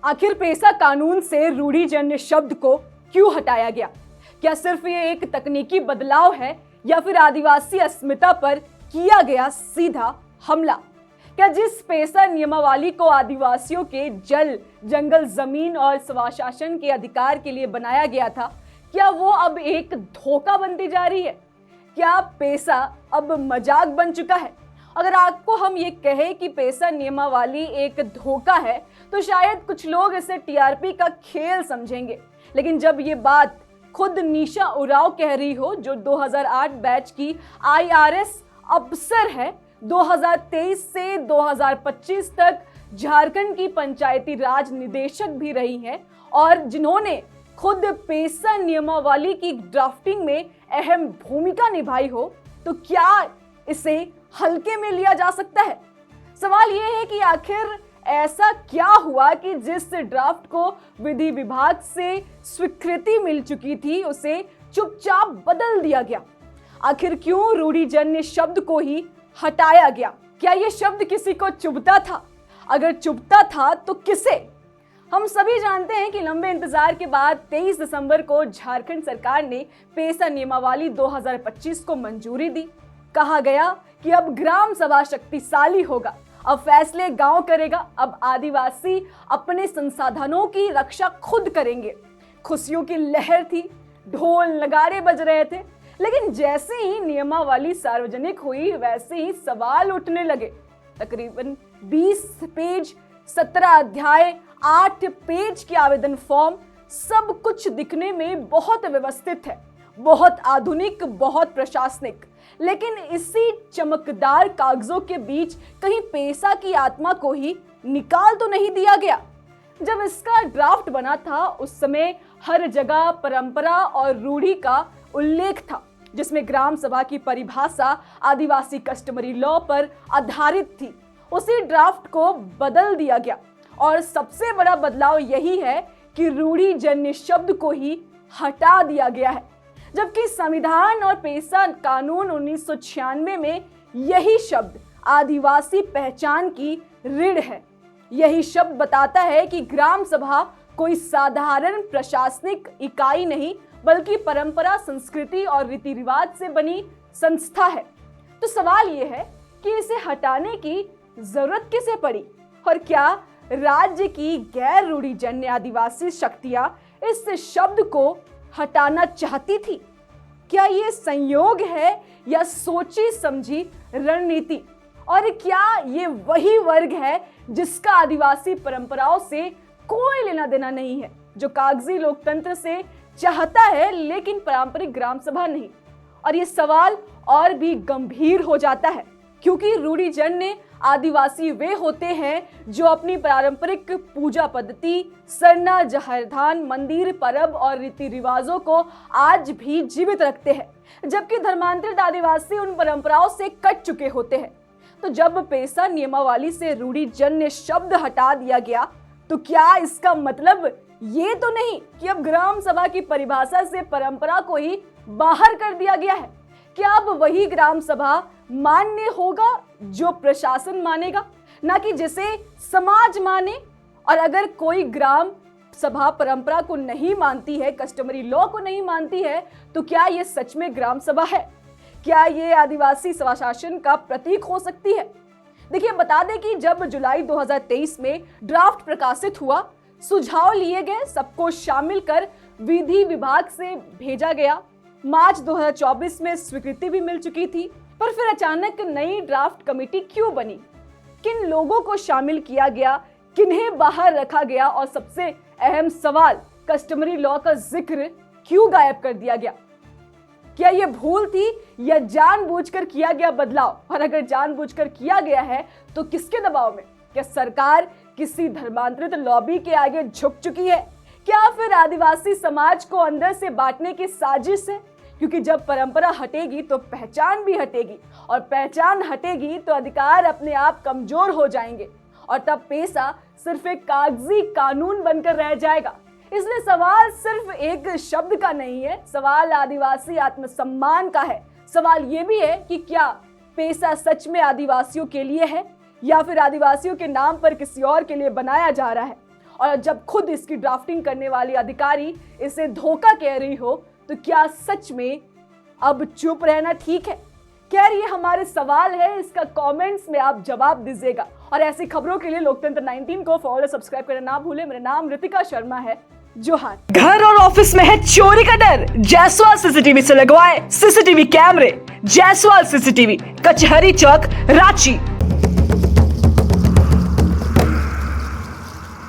आखिर पेसा कानून से रूढ़िजन्य शब्द को क्यों हटाया गया? क्या सिर्फ ये एक तकनीकी बदलाव है या फिर आदिवासी अस्मिता पर किया गया सीधा हमला? क्या जिस पेसा नियमावली को आदिवासियों के जल, जंगल, जमीन और स्वशासन के अधिकार के लिए बनाया गया था, क्या वो अब एक धोखा बनती जा रही है? क्या पेसा अब मजाक बन चुका है? अगर आपको हम ये कहें कि पेसा नियमावली एक धोखा है तो शायद कुछ लोग इसे टीआरपी का खेल समझेंगे, लेकिन जब ये बात खुद निशा उरांव कह रही हो, जो 2008 बैच की आईआरएस अफसर है, 2023 से 2025 तक झारखंड की पंचायती राज निदेशक भी रही हैं और जिन्होंने खुद पेसा नियमावली की ड्राफ्टिंग में अहम भूमिका निभाई हो, तो क्या इसे हल्के में लिया जा सकता है? सवाल यह है कि आखिर ऐसा क्या हुआ कि जिस ड्राफ्ट को विधि विभाग से स्वीकृति मिल चुकी थी उसे चुपचाप बदल दिया गया? आखिर क्यों रूढ़िजन्य शब्द को ही हटाया गया? क्या यह शब्द किसी को चुभता था? अगर चुभता था तो किसे? हम सभी जानते हैं कि लंबे इंतजार के बाद 23 दिसंबर को झारखंड सरकार ने पेसा नियमावली 2025 को मंजूरी दी। कहा गया कि अब ग्राम सभा शक्तिशाली होगा, अब फैसले गांव करेगा, अब आदिवासी अपने संसाधनों की रक्षा खुद करेंगे। खुशियों की लहर थी, ढोल नगाड़े बज रहे थे, लेकिन जैसे ही नियमावली सार्वजनिक हुई वैसे ही सवाल उठने लगे। तकरीबन 20 पेज, 17 अध्याय, 8 पेज के आवेदन फॉर्म, सब कुछ दिखने में बहुत व्यवस्थित है, बहुत आधुनिक, बहुत प्रशासनिक, लेकिन इसी चमकदार कागजों के बीच कहीं पेसा की आत्मा को ही निकाल तो नहीं दिया गया? जब इसका ड्राफ्ट बना था उस समय हर जगह परंपरा और रूढ़ी का उल्लेख था, जिसमें ग्राम सभा की परिभाषा आदिवासी कस्टमरी लॉ पर आधारित थी। उसी ड्राफ्ट को बदल दिया गया और सबसे बड़ा बदलाव यही है कि रूढ़िजन्य शब्द को ही हटा दिया गया है, जबकि संविधान और पेसा कानून 1996 में यही शब्द आदिवासी पहचान की रीढ़ है। यही शब्द बताता है कि ग्राम सभा कोई साधारण प्रशासनिक इकाई नहीं, बल्कि परंपरा, संस्कृति और रीति रिवाज से बनी संस्था है। तो सवाल यह है कि इसे हटाने की जरूरत किसे पड़ी और क्या राज्य की गैर रूढ़िजन्य आदिवासी शक्तियां इस शब्द को हटाना चाहती थी? क्या ये संयोग है या सोची समझी रणनीति? और क्या ये वही वर्ग है जिसका आदिवासी परंपराओं से कोई लेना देना नहीं है, जो कागजी लोकतंत्र से चाहता है लेकिन पारंपरिक ग्राम सभा नहीं? और ये सवाल और भी गंभीर हो जाता है क्योंकि रूढ़िजन्य आदिवासी वे होते हैं जो अपनी पारंपरिक पूजा पद्धति, सरना, जहरधान, मंदिर, परब और रीति रिवाजों को आज भी जीवित रखते हैं, जबकि धर्मांतरित आदिवासी उन परंपराओं से कट चुके होते हैं। तो जब पेसा नियमावली से रूढ़िजन्य शब्द हटा दिया गया तो क्या इसका मतलब ये तो नहीं कि अब ग्राम सभा की परिभाषा से परंपरा को ही बाहर कर दिया गया है? क्या अब वही ग्राम सभा मान्य होगा जो प्रशासन मानेगा, ना कि जिसे समाज माने? और अगर कोई ग्राम सभा परंपरा को नहीं मानती है, कस्टमरी लॉ को नहीं मानती है, तो क्या ये सच में ग्राम सभा है? क्या ये आदिवासी स्वशासन का प्रतीक हो सकती है? देखिए, बता दें कि जब जुलाई 2023 में ड्राफ्ट प्रकाशित हुआ, सुझाव लिए गए, सबको शामिल कर विधि विभाग से भेजा गया। मार्च 2024 में स्वीकृति भी मिल चुकी थी, पर फिर अचानक नई ड्राफ्ट कमेटी क्यों बनी? किन लोगों को शामिल किया गया, किन्हें बाहर रखा गया और सबसे अहम सवाल, कस्टमरी लॉ का जिक्र क्यों गायब कर दिया गया? क्या यह भूल थी या जानबूझकर किया गया बदलाव? और अगर जानबूझकर किया गया है तो किसके दबाव में? क्या सरकार किसी धर्मांतरित लॉबी के आगे झुक चुकी है? क्या फिर आदिवासी समाज को अंदर से बांटने की साजिश है? क्योंकि जब परंपरा हटेगी तो पहचान भी हटेगी, और पहचान हटेगी तो अधिकार अपने आप कमजोर हो जाएंगे, और तब पेसा सिर्फ एक कागजी कानून बनकर रह जाएगा। इसलिए सवाल सिर्फ एक शब्द का नहीं है, सवाल आदिवासी आत्मसम्मान का है। सवाल ये भी है कि क्या पेसा सच में आदिवासियों के लिए है या फिर आदिवासियों के नाम पर किसी और के लिए बनाया जा रहा है? और जब खुद इसकी ड्राफ्टिंग करने वाली अधिकारी इसे धोखा कह रही हो, तो क्या सच में अब चुप रहना ठीक है? खैर, ये हमारे सवाल है, इसका कमेंट्स में आप जवाब दीजिएगा। और ऐसी खबरों के लिए लोकतंत्र 19 को फॉलो सब्सक्राइब करना ना भूले। मेरा नाम रितिका शर्मा है। जोहार। घर और ऑफिस में है चोरी का डर? जायसवाल सीसीटीवी से लगवाए सीसीटीवी कैमरे। जायसवाल सीसीटीवी, कचहरी चौक, रांची।